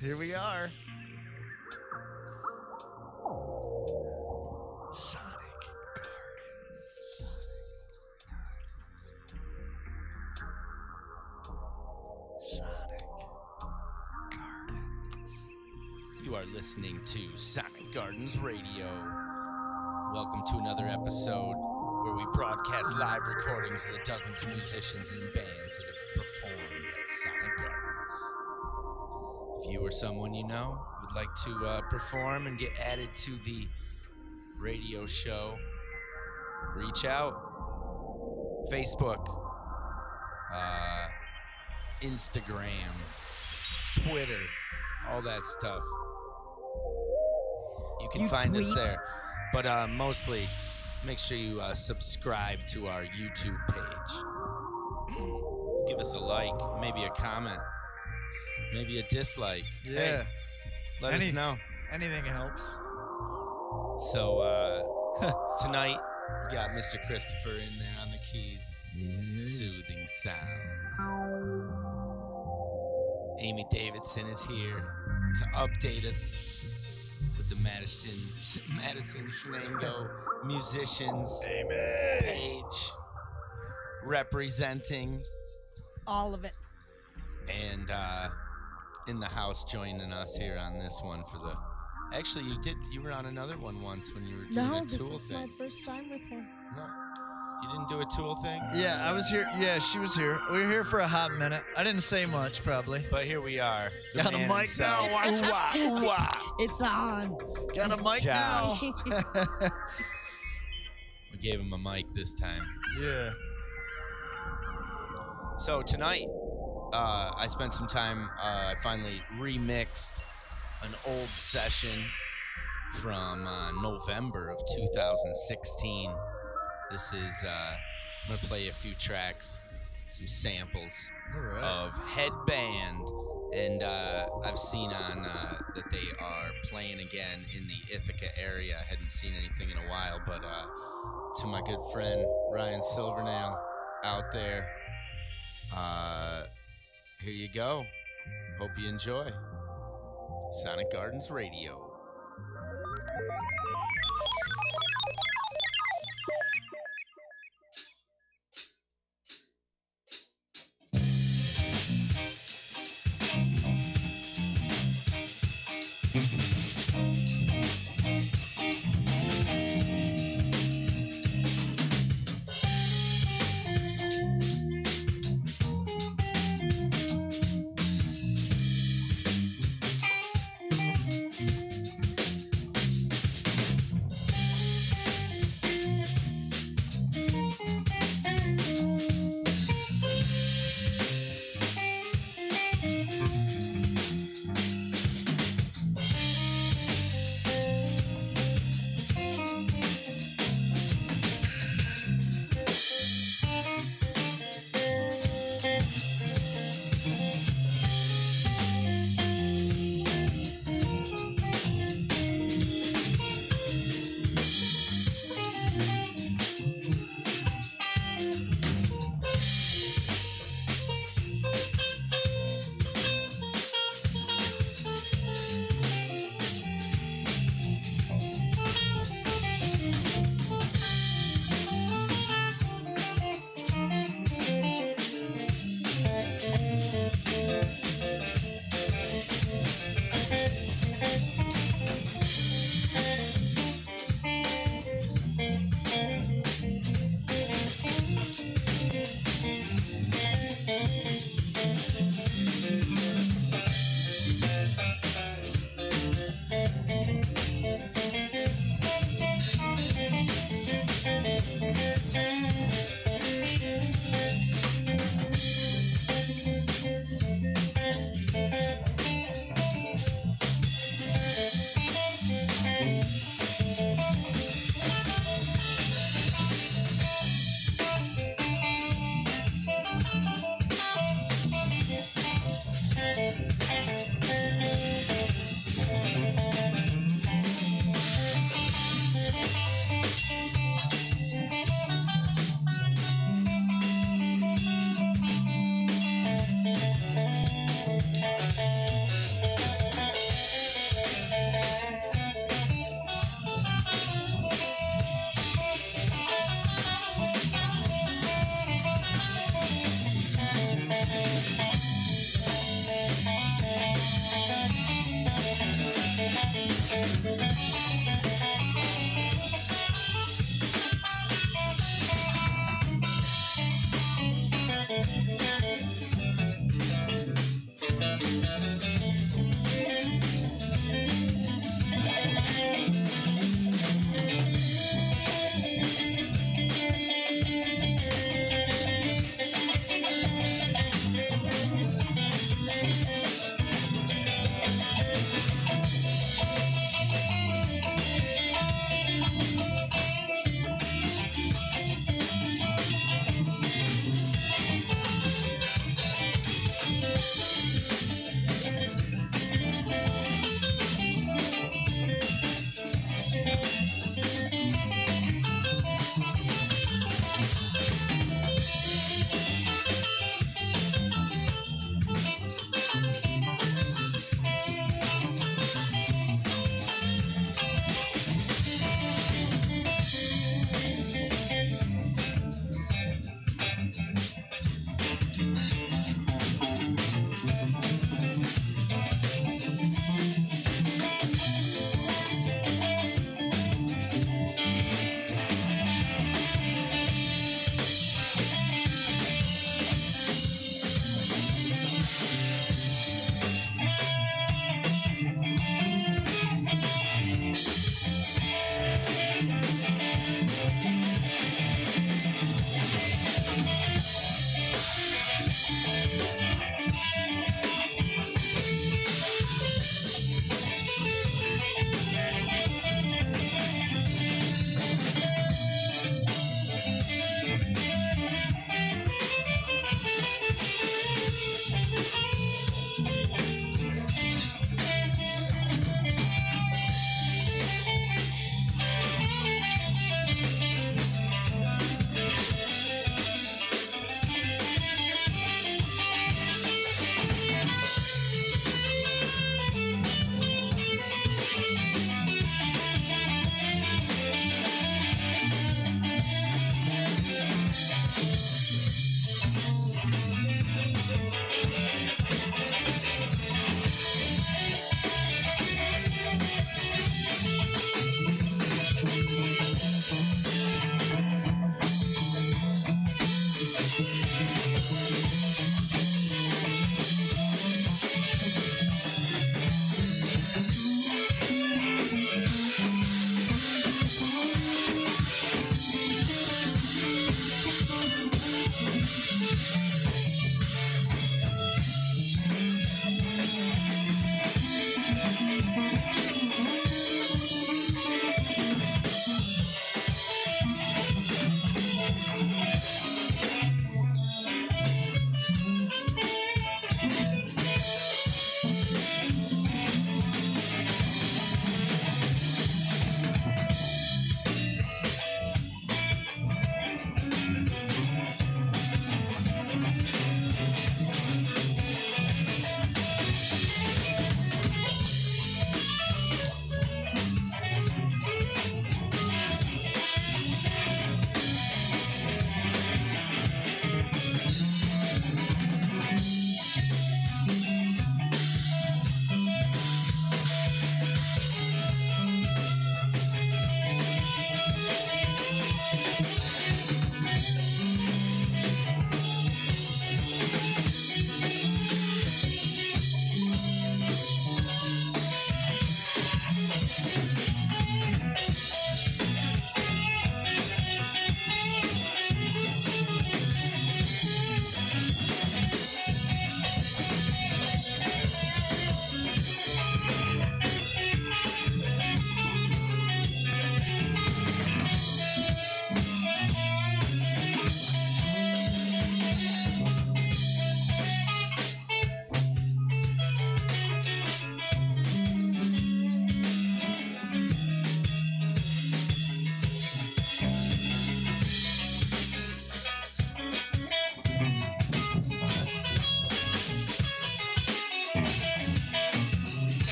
Here we are. Sonic Gardens. Sonic Gardens. You are listening to Sonic Gardens Radio. Welcome to another episode where we broadcast live recordings of the dozens of musicians and bands that have performed at Sonic Gardens. If you or someone you know would like to perform and get added to the radio show, reach out. Facebook, Instagram, Twitter, all that stuff. You can find us there. But mostly, make sure you subscribe to our YouTube page. Give us a like, maybe a comment, maybe a dislike. Yeah. Hey, let us know. Anything helps. So, tonight, we got Mr. Christopher in there on the keys. Soothing sounds. Amy Davidson is here to update us with the Madison Shenango musicians page representing all of it. And in the house joining us here on this one for the. Actually, you were on another one once when you were doing a Tool thing. No, this is my first time with him. No, you didn't do a Tool thing? Yeah, I was here. Yeah, she was here. We were here for a hot minute. I didn't say much, probably. But here we are. Got a mic now. It's on. Got a mic Josh. now. We gave him a mic this time. Yeah. So tonight, I spent some time, I finally remixed an old session from November of 2016. This is, I'm going to play a few tracks, some samples of Headband. And I've seen on that they are playing again in the Ithaca area. I hadn't seen anything in a while, but to my good friend Ryan Silvernail out there, here you go. Hope you enjoy. Sonic Gardens Radio.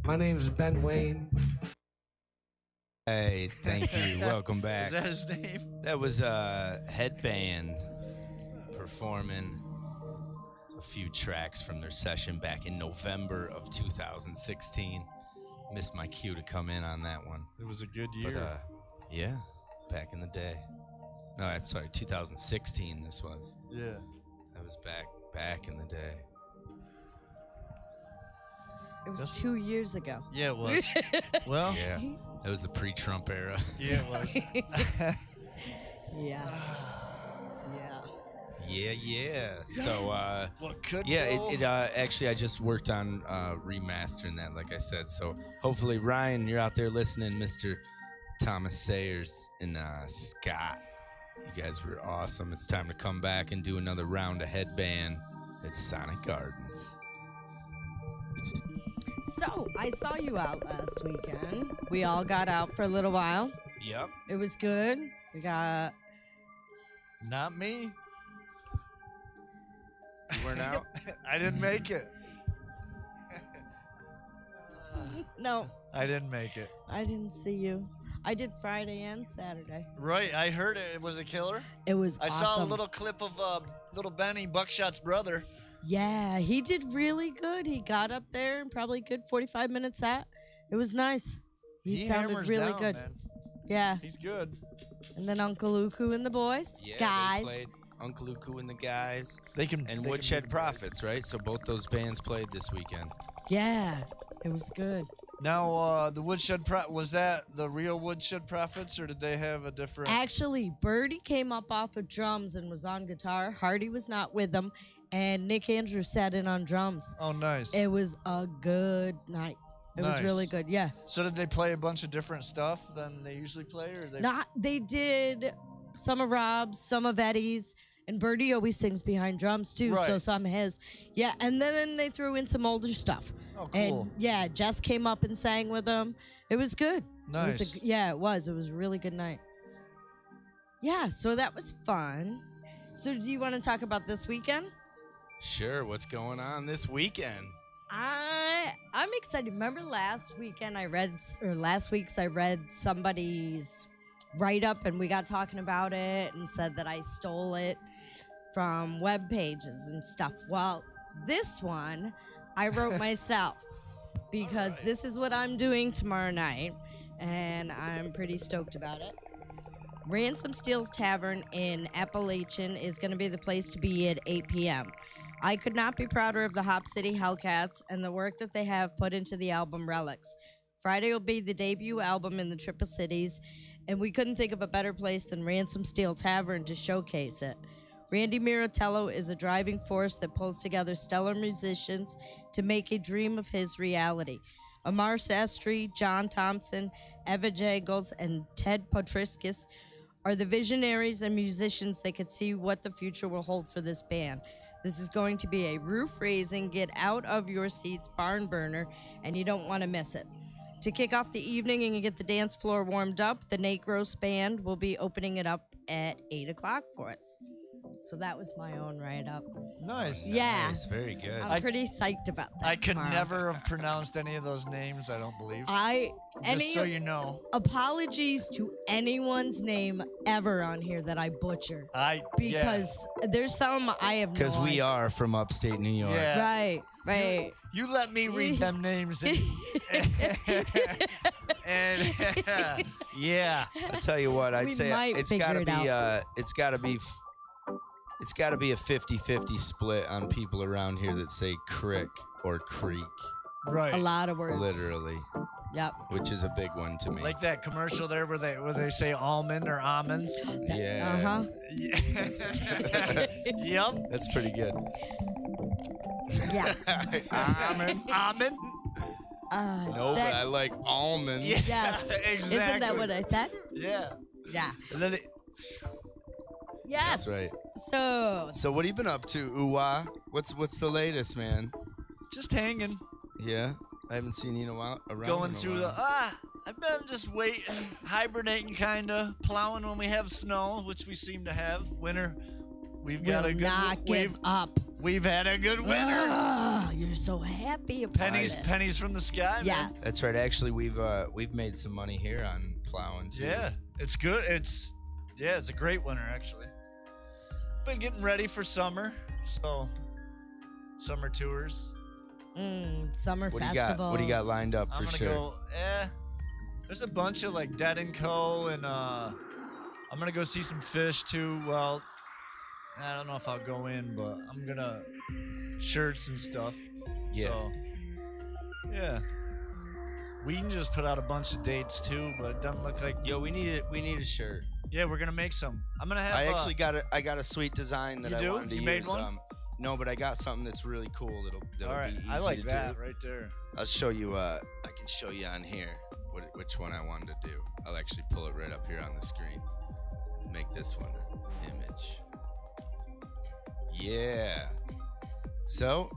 My name's Ben Wayne. Hey, thank you. Welcome back. Is that his name? That was Headband performing a few tracks from their session back in November of 2016. Missed my cue to come in on that one. It was a good year. But, yeah, back in the day. No, I'm sorry, 2016 this was. Yeah. That was back in the day. It was 2 years ago. Yeah, it was. Well, Yeah, that was the pre-Trump era. yeah, it was. Yeah. Yeah. Yeah. So, What could yeah, go? it actually, I just worked on remastering that, like I said. So hopefully, Ryan, you're out there listening, Mr. Thomas Sayers and Scott. You guys were awesome. It's time to come back and do another round of Headband at Sonic Gardens. So, I saw you out last weekend. We all got out for a little while. Yep. It was good. We got... Not me. You weren't out? I didn't make it. No, I didn't make it. I didn't see you. I did Friday and Saturday. Right, I heard it. It was a killer. It was I awesome. saw a little clip of little Benny, Buckshot's brother. Yeah, he did really good. He got up there and probably good 45 minutes set. It was nice. He sounded hammers really down, good. Man. Yeah. He's good. And then Uncle Uku and the boys. Yeah, Guys. they played Uncle Uku and the Guys. They can And they Woodshed can be Prophets, right? So both those bands played this weekend. Yeah, it was good. Now, the Woodshed was that the real Woodshed Prophets, or did they have a different? Actually, Birdie came up off of drums and was on guitar. Hardy was not with them. And Nick Andrews sat in on drums. Oh, nice. It was a good night. It was Nice. really good. Yeah. So did they play a bunch of different stuff than they usually play, or they? They did some of Rob's, some of Eddie's, and Birdie always sings behind drums too. So Right. some his. Yeah, and then they threw in some older stuff. Oh, cool. And yeah, Jess came up and sang with them. It was good. Nice. It was it was. It was a really good night. Yeah, so that was fun. So do you want to talk about this weekend? Sure, what's going on this weekend? I'm excited. Remember last week's I read somebody's write-up and we got talking about it and said that I stole it from web pages and stuff. Well, this one I wrote myself because Alright. this is what I'm doing tomorrow night and I'm pretty stoked about it. Ransom Steele's Tavern in Appalachian is going to be the place to be at 8 p.m. I could not be prouder of the Hop City Hellcats and the work that they have put into the album Relics. Friday will be the debut album in the Triple Cities, and we couldn't think of a better place than Ransom Steel Tavern to showcase it. Randy Miratello is a driving force that pulls together stellar musicians to make a dream of his reality. Amar Sastry, John Thompson, Eva Jagels, and Ted Potriskus are the visionaries and musicians that could see what the future will hold for this band. This is going to be a roof-raising, get-out-of-your-seats barn burner, and you don't want to miss it. To kick off the evening and get the dance floor warmed up, the Nate Gross Band will be opening it up at 8 o'clock for us. So that was my own write-up. Nice. Yeah. Nice, very good. I'm pretty psyched about that. I could tomorrow. never have pronounced any of those names. I don't believe. Any Just so you know. apologies to anyone's name ever on here that I butcher because there's some I have no Because we idea. are from upstate New York. Yeah. Right. You let me read them names. And yeah. I'll tell you what, I'd We say might it's figure got to it be out. it's got to be a 50-50 split on people around here that say crick or creek, Right. A lot of words. literally, Yep. which is a big one to me. Like that commercial there where they say almond or almonds. Yeah. Yep. That's pretty good. Yeah. Almond. Almond. No, but I like almond. Yeah. Yes. Exactly. Isn't that what I said? Yeah. Yeah. And then Yes. That's right. So So what have you been up to, Uwa? What's the latest, man? just hanging, Yeah, I haven't seen you in a while. Around going in a through while. I've been just waiting, hibernating, kinda plowing when we have snow, which we seem to have. Winter, we've got will a good. not give up. We've had a good winter. you're so happy about Pennies, it. pennies from the sky. Yes. Man. That's right. Actually, we've made some money here on plowing too. Yeah, it's good. It's a great winter actually. Been getting ready for summer, so summer tours. Summer What festivals. do you got lined up I'm for gonna sure? go. There's a bunch of like Dead and Co. and I'm gonna go see some fish too. Well, I don't know if I'll go in, but I'm gonna shirts and stuff. Yeah. So, yeah. Whedon just put out a bunch of dates too, but it doesn't look like. Yo, we need a shirt. Yeah, we're gonna make some. I'm gonna have. I actually got a sweet design that You I do? wanted to You use. made one? No, but I got something that's really cool. That'll All right, be easy I like to that do. right there. I'll show you. I can show you on here which one I wanted to do. I'll actually pull it right up here on the screen. Make this one an image. Yeah. So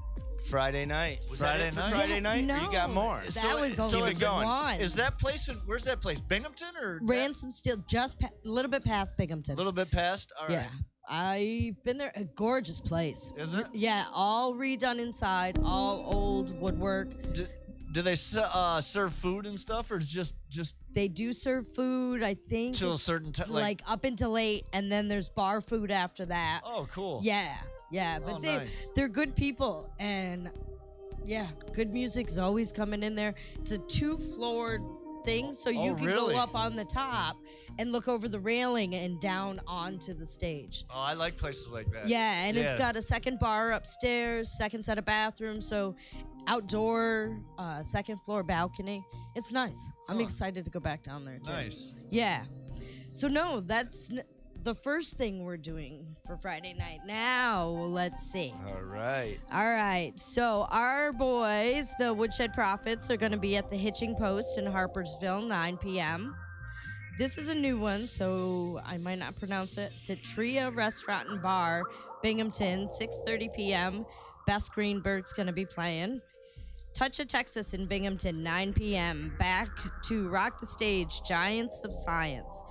Friday night. Was that it for night? Friday night? No, Or you got more? That was so only is going. one. Is that place where's that place? Binghamton or Ransom Steel, just a little bit past Binghamton. a little bit past? All right. Yeah. I've been there. A gorgeous place. Is it? Yeah, all redone inside, all old woodwork. Do they serve food and stuff, or is just They do serve food, I think. till a certain time? like up until 8, and then there's bar food after that. Oh, cool. Yeah, but Oh, they nice. they're good people, and yeah, good music's always coming in there. It's a 2-floored thing, so you Oh, can really? go up on the top and look over the railing and down onto the stage. Oh, I like places like that. Yeah, and it's Yeah. got a second bar upstairs, second set of bathrooms, so outdoor, second floor balcony. It's nice. I'm Huh. excited to go back down there too. Nice. Yeah. So no, that's the first thing we're doing for Friday night. Now, let's see. All right. All right. So our boys, the Woodshed Prophets, are going to be at the Hitching Post in Harpersville, 9 p.m. This is a new one, so I might not pronounce it. Citria Restaurant and Bar, Binghamton, 6:30 p.m. Bess Greenberg's going to be playing. Touch of Texas in Binghamton, 9 p.m. Back to Rock the Stage, Giants of Science.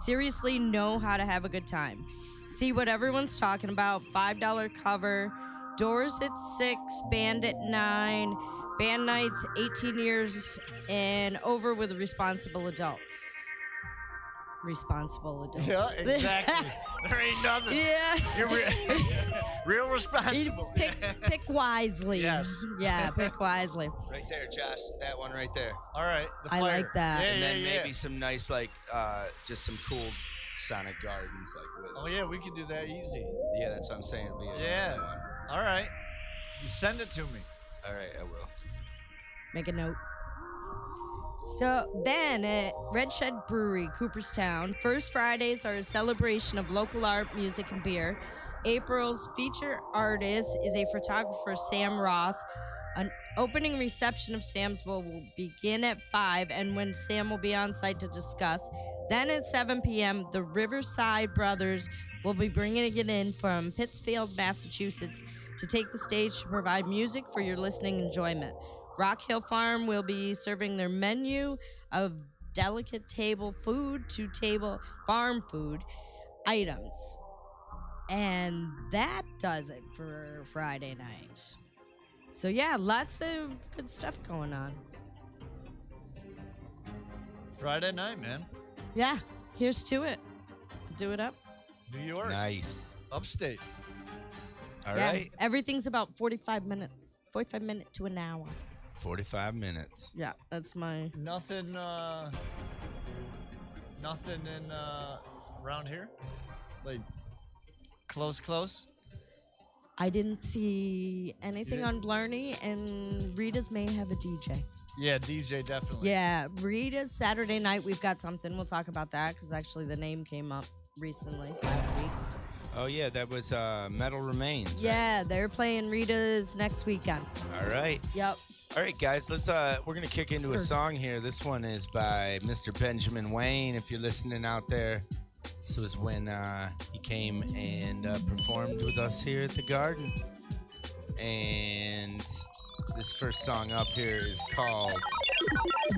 Seriously know how to have a good time. See what everyone's talking about. $5 cover. Doors at 6, band at 9. Band nights 18 years and over with a responsible adult. Responsible adults. Yeah, exactly. There ain't nothing. Yeah. You're real responsible. Pick wisely. Yes. Yeah, pick wisely. Right there, Josh. That one right there. All right. The I fire. like that. Yeah, And then yeah, maybe some nice, like, just some cool Sonic Gardens, like with. Oh yeah, we could do that easy. Yeah, that's what I'm saying. It'll be an Yeah. easy one. All right. You send it to me. All right, I will. Make a note. So then at Red Shed Brewery, Cooperstown, First Fridays are a celebration of local art, music, and beer. April's feature artist is a photographer, Sam Ross. An opening reception of Sam's will begin at 5, and when Sam will be on site to discuss. Then at 7 p.m., the Riverside Brothers will be bringing it in from Pittsfield, Massachusetts, to take the stage to provide music for your listening enjoyment. Rock Hill Farm will be serving their menu of delicate table food to table farm food items. And that does it for Friday night. So yeah, lots of good stuff going on. Friday night, man. Yeah, here's to it. Do it up. New York. Nice. Upstate. All right. Yeah, everything's about 45 minutes. 45 minutes to an hour. 45 minutes. Yeah, that's my... Nothing in around here? Like close? I didn't see anything on Blarney, and Rita's may have a DJ. Yeah, DJ definitely. Yeah, Rita's Saturday night, we've got something. We'll talk about that, because actually the name came up recently, last week. Oh, yeah, that was Metal Remains. Right? Yeah, they're playing Rita's next weekend. All right. Yep. All right, guys, let's we're going to kick into a song here. This one is by Mr. Benjamin Wayne, if you're listening out there. This was when he came and performed with us here at the Garden. And this first song up here is called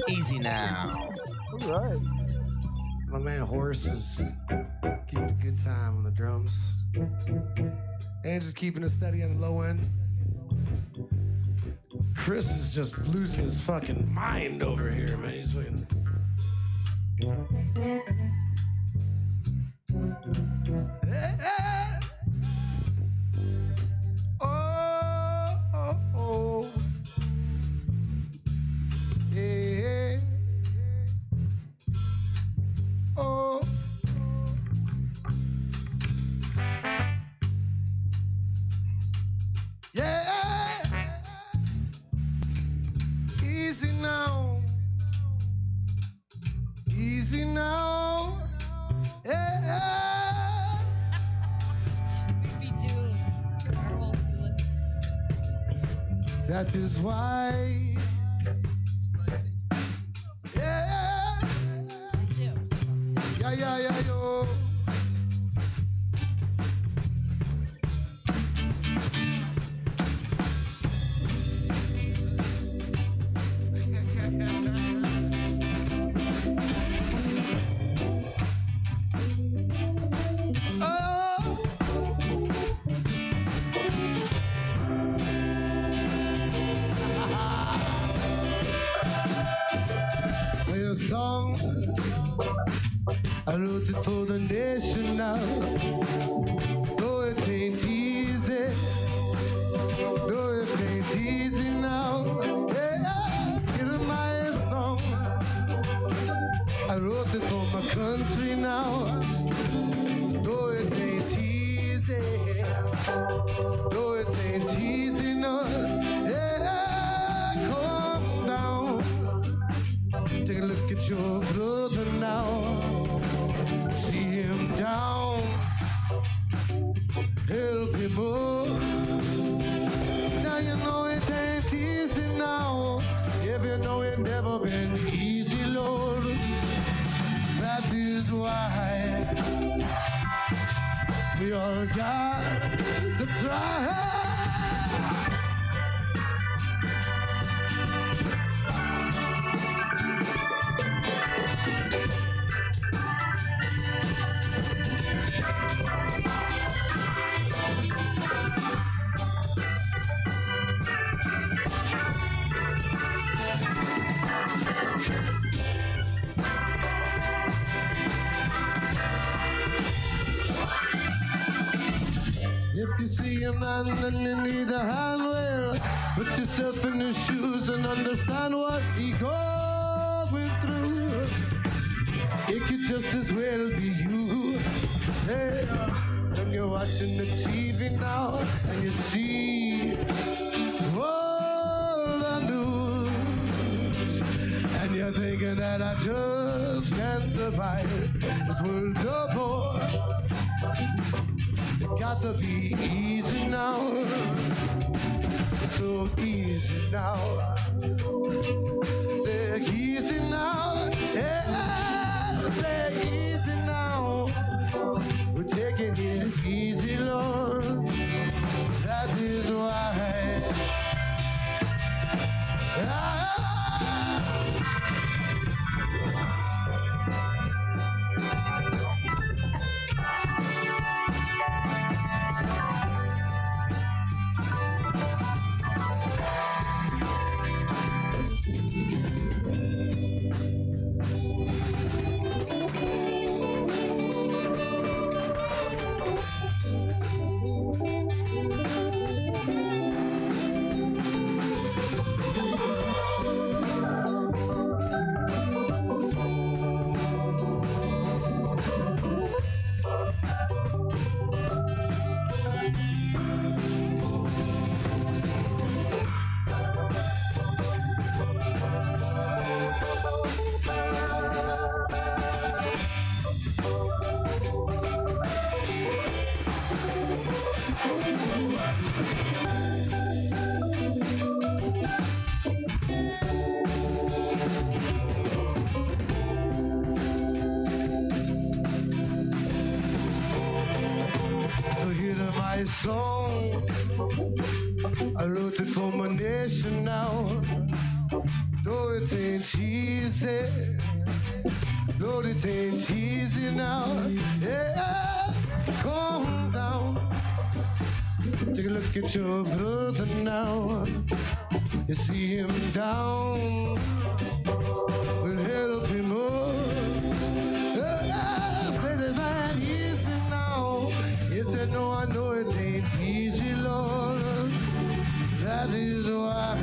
Easy Now. All right. My man Horace is keeping a good time on the drums. And just keeping it steady on the low end. Chris is just losing his fucking mind over here, man. He's fucking... Hey, hey. Oh, oh, oh. Hey, hey. Oh. Yeah. Easy now. Easy now. Yeah. We'd be doomed. Our whole two listeners. That is why. Yeah. They do. Yeah, yeah, yeah, yo. Song. I wrote it for the nation now. Though it ain't easy. Though it ain't easy now. Yeah, hear my song. I wrote it for my country now. Though it ain't easy. Though it ain't easy now. Yeah, calm down. Take a look at your brother now. See him down. Help him up. Now you know it ain't easy now. If you know it never been easy, Lord. That is why we all got to try. If you see a man and you need a hand, well, put yourself in his shoes and understand what he going through. It could just as well be you. Hey, when you're watching the TV now and you see all the news, and you're thinking that I just can't survive this world no more. It got to be easy now, so easy now. Say easy now, yeah. Say easy now. We're taking it easy, Lord. That is why. My song, I wrote it for my nation now. Though it ain't easy, though it ain't easy now. Yeah, calm down. Take a look at your brother now. You see him down, we'll help him up. Said it's not easy now. He said, no, I know it ain't easy, Lord. That is why.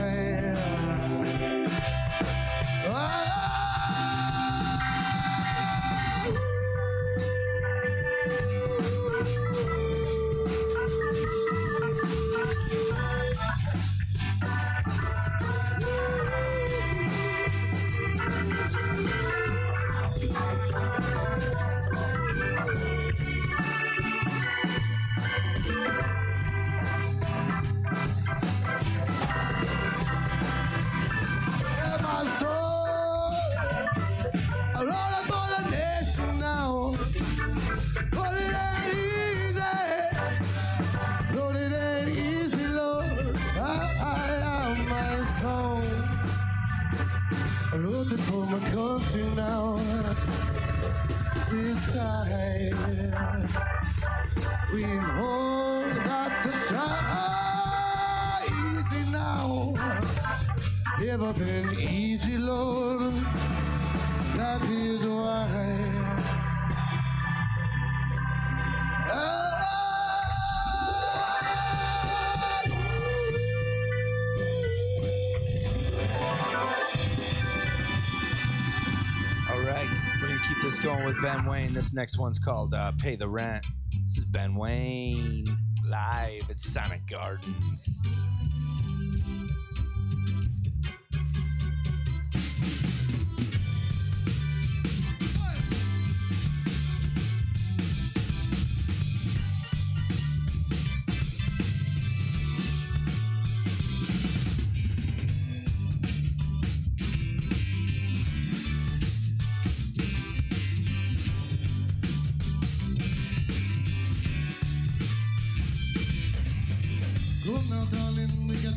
For my country now, it's time. We've all got to try. Easy now, never been easy, Lord. That is why. Keep this going with Ben Wayne. This next one's called Pay the Rent. This is Ben Wayne live at Sonic Gardens.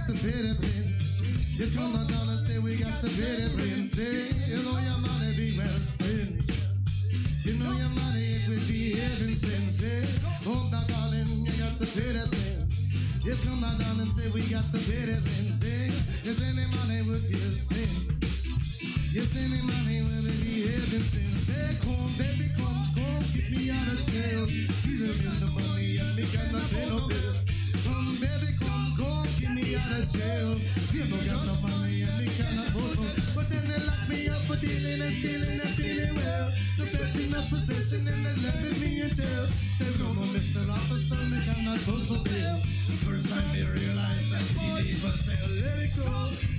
To pay the rent. Just come on down and say we got to pay the rent. Say, you know your money be well spent. You know your money it will be heaven sent. Say, oh now darling, you got to pay the rent. Just come on down and say we got to pay the rent. Say, yes any money will be sent. Yes any money will be heaven sent. Say, come baby, come, get me out of jail. You don't the money and me cannot pay no bill. Come baby, come, get me out of jail. You don't got no money and me cannot hold. But then they lock me up for dealing and stealing and feeling well. So fetching up possession and then left me in jail. Say no, Mr. Officer, me cannot post for bail. The first time they realized that he need for sale, let it go.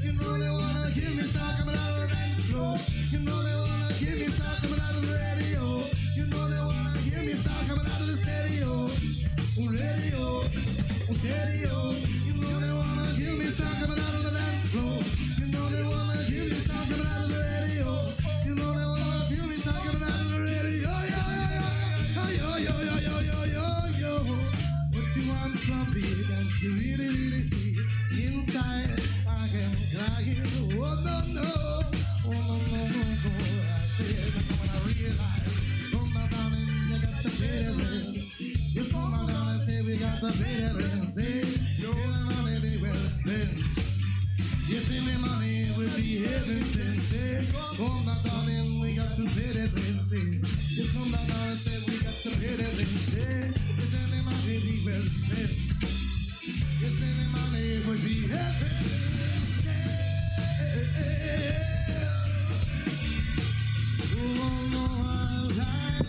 You know they wanna give me stock coming out of the dance floor. You know they wanna give me stock coming out of the radio. You know they wanna give me stock coming out of the stereo. Radio. Stereo, you know they wanna give me stock coming out of the dance floor. You know they wanna give me stock coming out of the radio. You know they wanna give me stock coming out of the radio. Yo. What you want from me? Don't you really see? Inside, I am crying. Oh no. I said, when I realize, oh my darling, you got to pay the rent. You come my darling, say we got to pay the rent. Yes, any money will be heaven sent. Say, come now, darling, we got to pay that rent. Say, yes, come now, darling, say we got to pay that rent. Say, yes, any money be well spent. Yes, any money will be heaven sent. Oh, no, I'll die.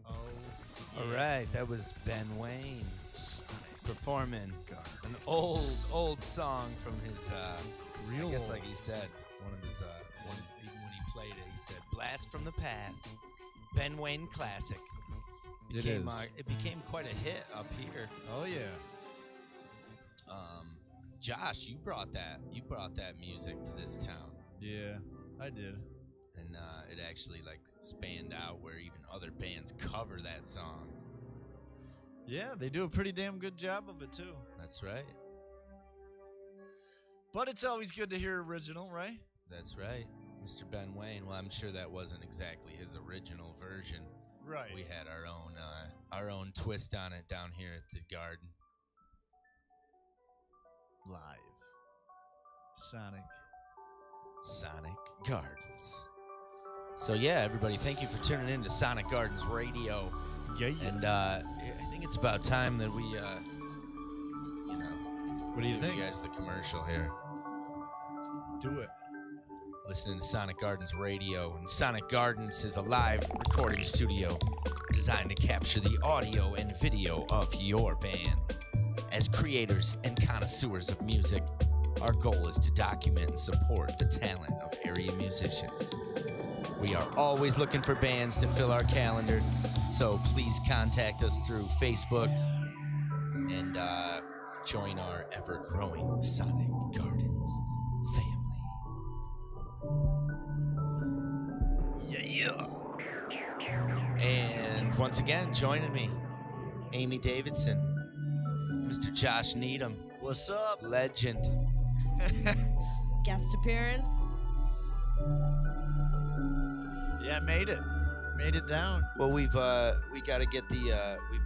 All right, that was Ben Wayne performing an old song from his Real I guess old. like he said, one of his even when he played it, he said "Blast from the Past," Ben Wayne classic. It is. It became quite a hit up here. Oh yeah. Josh, you brought that music to this town, Yeah, I did. and it actually like spanned out where even other bands cover that song. Yeah, they do a pretty damn good job of it too. That's right. But it's always good to hear original, right? That's right. Mr. Ben Wayne. Well, I'm sure that wasn't exactly his original version. Right. We had our own twist on it down here at the Garden. Live. Sonic. Gardens. So yeah, everybody, thank you for tuning in to Sonic Gardens Radio. Yeah. And I think it's about time that we, What do you give think? you guys the commercial here. Do it. Listening to Sonic Gardens Radio. And Sonic Gardens is a live recording studio designed to capture the audio and video of your band. As creators and connoisseurs of music, our goal is to document and support the talent of area musicians. We are always looking for bands to fill our calendar, so please contact us through Facebook and join our ever-growing Sonic Gardens family. Yeah. And once again, joining me, Amy Davidson, Mr. Josh Needham, What's up? legend. Guest appearance. Yeah, made it. Made it down. Well, we got to get we've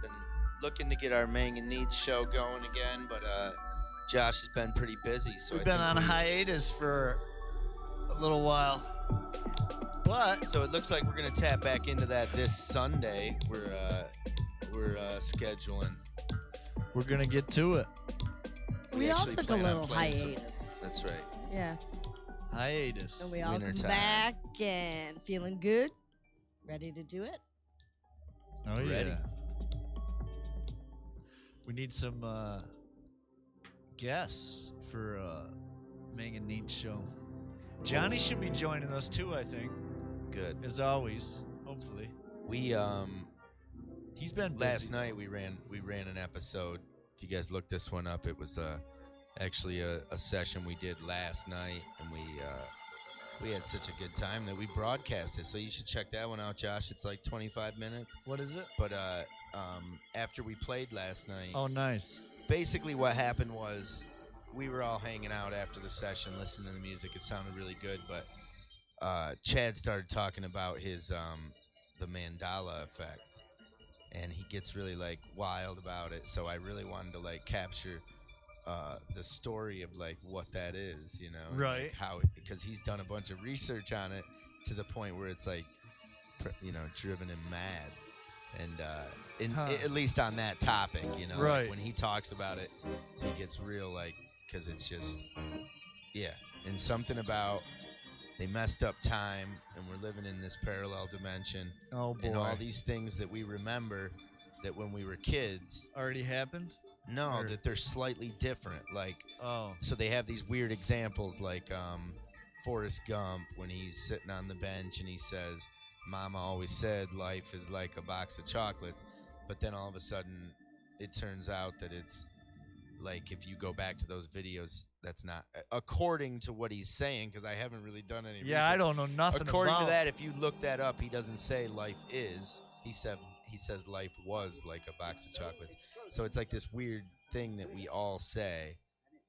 been looking to get our Mang and Need show going again, but Josh has been pretty busy, so We've I been think on hiatus for a little while. But So it looks like we're gonna tap back into that this Sunday. We're scheduling. we're going to get to it. We all actually took a plan on little playing some- hiatus. That's right. Yeah. Hiatus. And we all come Wintertime. back and feeling good. Ready to do it. Oh, yeah. Ready. We need some guests for Mang and Neat show. Johnny should be joining us too, I think, Good. as always. Hopefully, We he's been busy. last night we ran an episode. If you guys look this one up, it was actually a session we did last night, and we had such a good time that we broadcast it. So you should check that one out, Josh. It's like 25 minutes. What is it? But after we played last night, Oh, nice. basically what happened was we were all hanging out after the session, listening to the music. It sounded really good, but Chad started talking about his the Mandela effect, and he gets really like wild about it. So I really wanted to like capture the story of like what that is, you know, and, Right. like, how, because he's done a bunch of research on it to the point where it's like, driven him mad. And at least on that topic, you know, like, Right. when he talks about it, he gets real, like, because it's just, yeah. And something about they messed up time, and we're living in this parallel dimension, Oh boy. and all these things that we remember that when we were kids, already happened. no, Or- that they're slightly different. Like, Oh. so they have these weird examples, like Forrest Gump when he's sitting on the bench and he says, "Mama always said life is like a box of chocolates," but then all of a sudden it turns out that it's like if you go back to those videos, that's not according to what he's saying, because I haven't really done any research. I don't know nothing According about to that, if you look that up, he doesn't say life is. He says life was like a box of chocolates. So it's like this weird thing that we all say.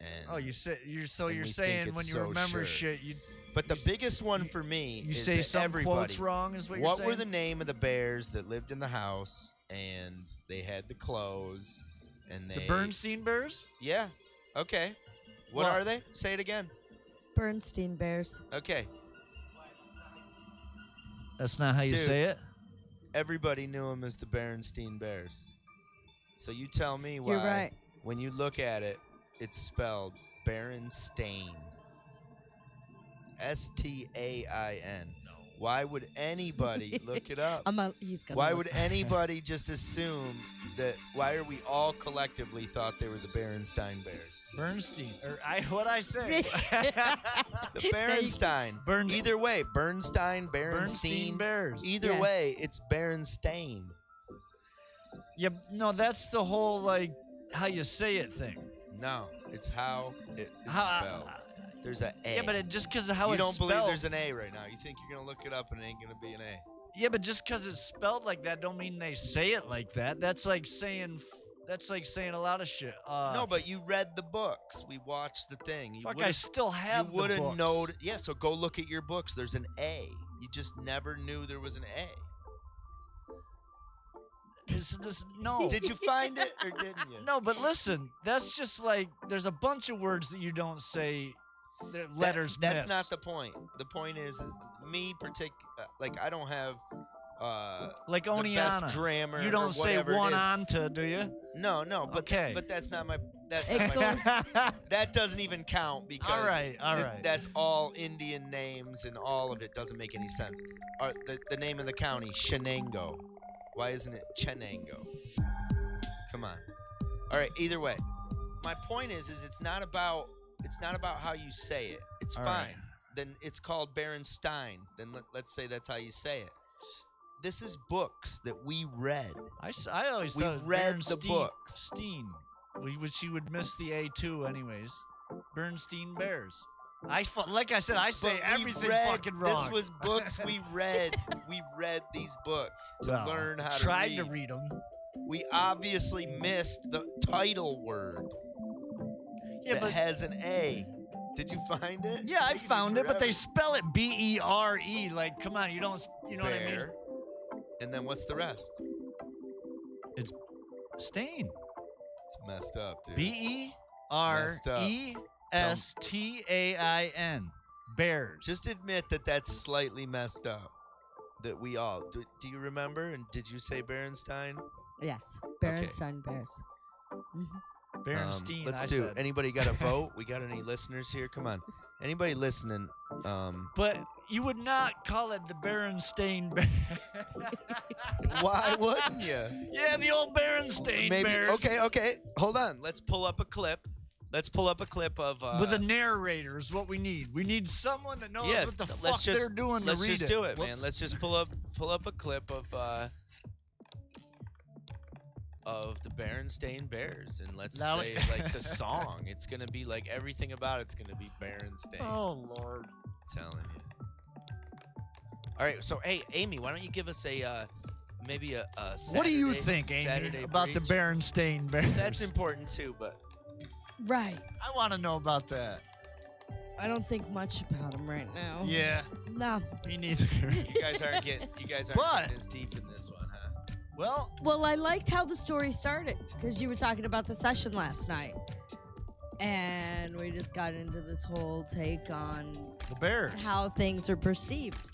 And you're we saying think when it's you so remember sure. shit, But the biggest one for me you is say that some everybody, quotes wrong, is what you're saying? What were the name of the bears that lived in the house and they had the clothes and they The Bernstein Bears? Yeah. Okay. What are they? Say it again. Bernstein Bears. Okay. That's not how you say it? Everybody knew them as the Berenstain Bears. So you tell me why. You're right. When you look at it, it's spelled Berenstain. S-T-A-I-N. Why would anybody look it up? Why would anybody just assume that? Why are we all collectively thought they were the Berenstain Bears? Bernstein. What'd I say? The Berenstain. Either way, Bernstein, Bernstein Berenstein. Bears. Either way, it's Berenstain. Yeah, no, that's the whole, like, how you say it thing. No, it's how it is spelled. There's an A. Yeah, but just because of how it's spelled. You don't believe there's an A right now. You think you're going to look it up and it ain't going to be an A. Yeah, but just because it's spelled like that don't mean they say it like that. That's like saying a lot of shit. No, but you read the books. We watched the thing. I still have the books. You wouldn't know. Yeah, so go look at your books. There's an A. You just never knew there was an A. No. Did you find it or didn't you? No, but listen, that's just like there's a bunch of words that you don't say. Letters that's miss. Not the point. The point is me like I don't have like the best grammar. You don't say one onto, do you? No, but okay. But that's not my. That doesn't even count because all right. That's all Indian names and all of it doesn't make any sense. The name of the county, Shenango. Why isn't it Chenango? Come on. All right. Either way, my point is it's not about how you say it. It's all fine. Right. Then it's called Berenstain. Then let's say that's how you say it. This is books that we read. I always thought we read the books. Steen, which you would miss the A too, anyways. Bernstein Bears. Like I said, I say everything fucking wrong. This was books we read. We read these books to learn how to read. Tried to read them. We obviously missed the title word. Yeah, that has an A. Did you find it? Yeah, I found it, but they spell it B-E-R-E. Like, come on, you know what I mean? And then what's the rest? It's stain. It's messed up, dude. B-E-R-E-S-T-A-I-N. Bears. Just admit that that's slightly messed up. That we all do you remember? And did you say Berenstain? Yes, Berenstain Bears. Mm-hmm. Berenstain. Let's do it. Anybody got a vote? We got any listeners here? Come on. Anybody listening? But you would not call it the Berenstain Bears. Why wouldn't you? Yeah, the old Berenstain Bears. Okay. Hold on. Let's pull up a clip. Of with a narrator is what we need. We need someone that knows what the fuck they're doing to read it. Let's just do it, man. Let's just pull up a clip of the Berenstain Bears, and let's say like the song. It's gonna be like everything about it's gonna be Berenstain. Oh Lord, I'm telling you. All right, so hey, Amy, why don't you give us maybe a Saturday, what do you think, Amy, Saturday about breach? the Berenstain Bears? That's important too, but right. I want to know about that. I don't think much about him right now. Yeah. No. Me neither. You guys aren't getting as deep in this one, huh? Well, I liked how the story started because you were talking about the session last night. And we just got into this whole take on the Bears. How things are perceived.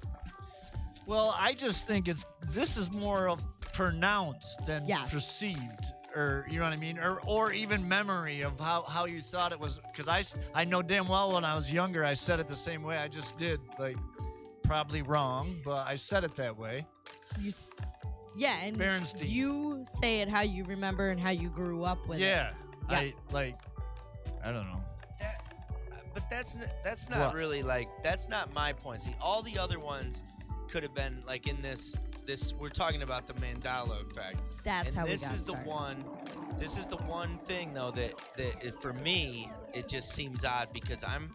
Well, I just think this is more of pronounced than perceived. Or, you know what I mean? Or even memory of how you thought it was. Because I know damn well when I was younger, I said it the same way. I just did. Like, probably wrong, but I said it that way. Yeah, and Berenstain. You say it how you remember and how you grew up with it. Yeah. I don't know. But that's not really like, that's not my point. See, all the other ones could have been like in this this. We're talking about the Mandela effect. That's and how we this got is started. the one. This is the one thing though that for me it just seems odd because I'm,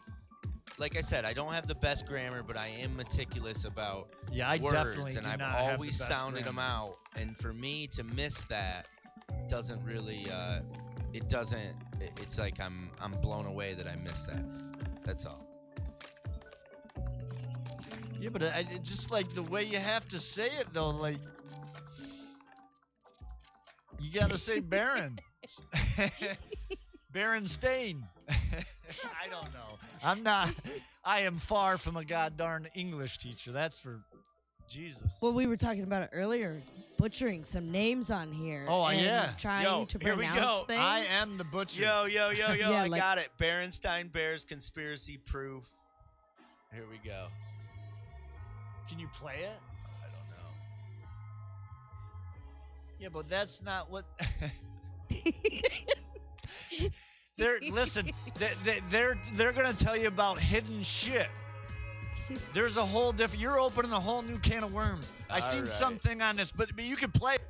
like I said, I don't have the best grammar, but I am meticulous about I words, definitely and do I've not have the always best sounded them grammar. out. And for me to miss that doesn't really. It doesn't. It's like I'm blown away that I missed that. That's all. Yeah, but it just like the way you have to say it though, like you gotta say Baron. Berenstain. I don't know. I'm not. I am far from a god-darn English teacher. That's for Jesus. Well, we were talking about it earlier, butchering some names on here. Oh, and yeah. Trying Yo, to here we pronounce go. things. I am the butcher. Yo, Yeah, I like- got it. Berenstain Bears conspiracy proof. Here we go. Can you play it? I don't know. Yeah, but that's not what. They're gonna tell you about hidden shit. There's a whole different. You're opening a whole new can of worms. I seen Alright. something on this, but you can play it.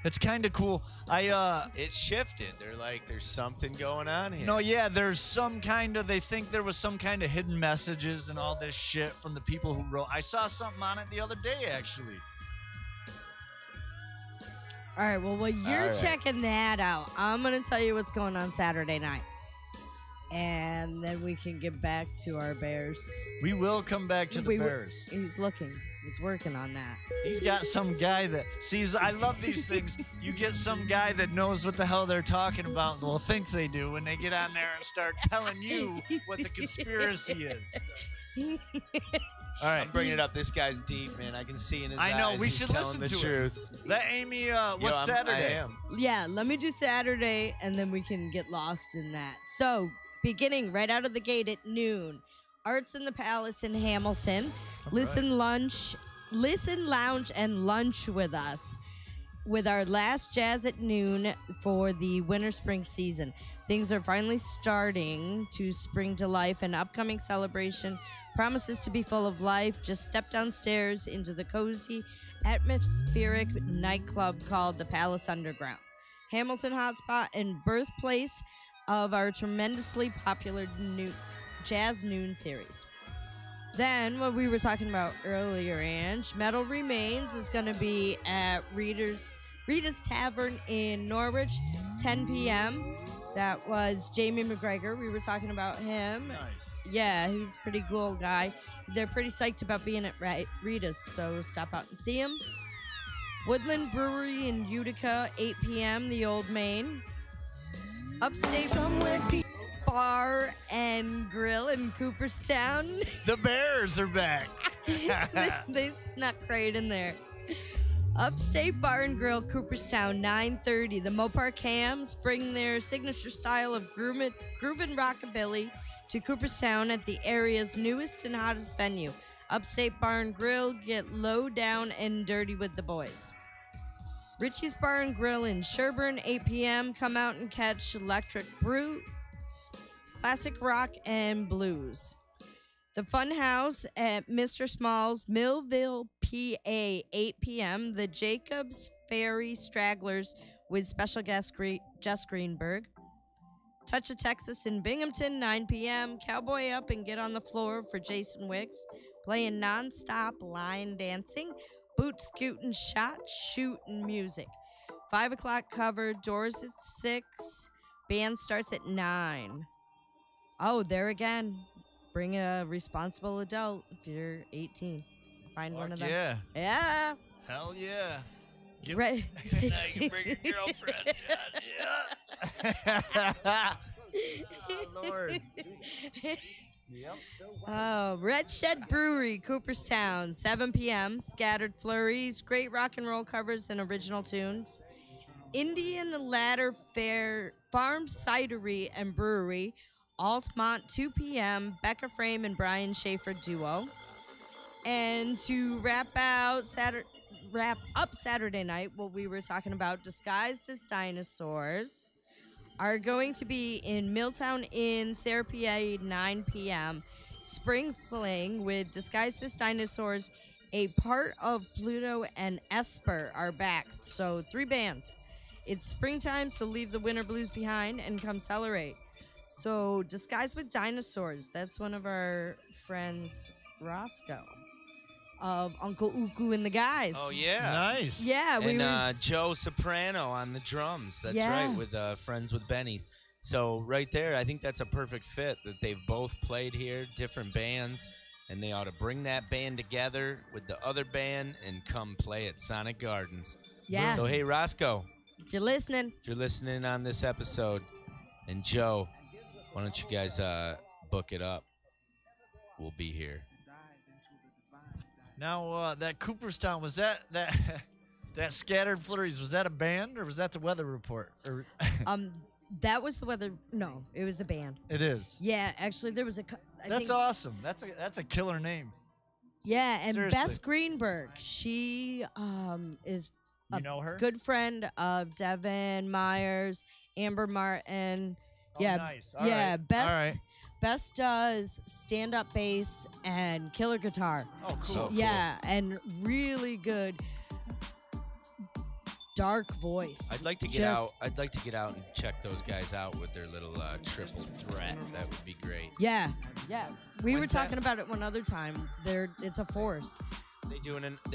It's kind of cool. It shifted. They're like, there's something going on here. No, yeah, there's some kind of. They think there was some kind of hidden messages and all this shit from the people who wrote. I saw something on it the other day, actually. All right, well, while you're All right. checking that out, I'm going to tell you what's going on Saturday night. And then we can get back to our Bears. We will come back to the We will- Bears. He's looking. He's working on that. He's got some guy that sees. I love these things. You get some guy that knows what the hell they're talking about. Well, think they do when they get on there and start telling you what the conspiracy is. All right, I'm bringing it up. This guy's deep, man. I can see in his eyes. I know, we he's should telling listen the to it. truth. let Amy. Yo, What's Saturday? I am. Yeah, let me do Saturday, and then we can get lost in that. So, beginning right out of the gate at noon, Arts in the Palace in Hamilton. Listen, lounge, and lunch with us with our last jazz at noon for the winter-spring season. Things are finally starting to spring to life. An upcoming celebration promises to be full of life. Just step downstairs into the cozy, atmospheric nightclub called the Palace Underground, Hamilton hotspot and birthplace of our tremendously popular Jazz Noon series. Then, what we were talking about earlier, Ange, Metal Remains is going to be at Rita's Tavern in Norwich, 10 p.m. That was Jamie McGregor. We were talking about him. Nice. Yeah, he's a pretty cool guy. They're pretty psyched about being at Rita's, so stop out and see him. Woodland Brewery in Utica, 8 p.m., the Old Main. Upstate Bar and Grill in Cooperstown. The Bears are back. they snuck right in there. Upstate Bar and Grill, Cooperstown, 9:30. The Mopar Cams bring their signature style of groovin' rockabilly to Cooperstown at the area's newest and hottest venue. Upstate Bar and Grill, get low down and dirty with the boys. Richie's Bar and Grill in Sherburne, 8 p.m. Come out and catch Electric Brew, classic rock, and blues. The Fun House at Mr. Small's, Millville, PA, 8 p.m. The Jacobs Ferry Stragglers with special guest Jess Greenberg. Touch of Texas in Binghamton, 9 p.m. Cowboy up and get on the floor for Jason Wicks, playing nonstop line dancing, boot scooting, shot shooting music. 5 o'clock cover, doors at 6, band starts at 9. Oh, there again. Bring a responsible adult if you're 18. Find one of them. Yeah. Yeah. Hell yeah. Give- Right. Now you can bring your girlfriend. Oh, Lord. Yep. Oh, Red Shed Brewery, Cooperstown, 7 p.m. Scattered Flurries, great rock and roll covers and original tunes. Indian Ladder Fair Farm Cidery and Brewery, Altamont, 2 p.m. Becca Frame and Brian Schaefer duo. And to wrap up Saturday night, what we were talking about, Disguised as Dinosaurs, are going to be in Milltown Inn, Sarah, PA, 9 p.m. Spring Fling with Disguised as Dinosaurs A Part of Pluto and Esper are back. So 3 bands. It's springtime, so leave the winter blues behind and come celebrate. So Disguised with Dinosaurs. That's one of our friends, Roscoe, of Uncle Uku and the Guys. Oh, yeah. Nice. Yeah, And Joe Soprano on the drums. That's Yeah. right, with Friends with Benny's. So right there, I think that's a perfect fit that they've both played here, different bands, and they ought to bring that band together with the other band and come play at Sonic Gardens. Yeah. So, hey, Roscoe, If you're listening, if you're listening on this episode, and Joe, why don't you guys book it up? We'll be here. Now, that Cooperstown, was that Scattered Flurries, was that a band or was that the weather report? Or that was the weather. No, it was a band. It is. Yeah, actually, there was a. That's awesome. That's a killer name. Yeah, and Seriously. Bess Greenberg, she is You know her? good friend of Devin Myers, Amber Martin. Oh, Yeah, nice. All yeah. right. Bess. All right. Bess does stand-up bass and killer guitar. Oh, cool. So- Yeah, and really good dark voice. I'd like to get Just- out. I'd like to get out and check those guys out with their little triple threat. That would be great. Yeah, yeah. We were When's that? talking about it one other time. It's a force. They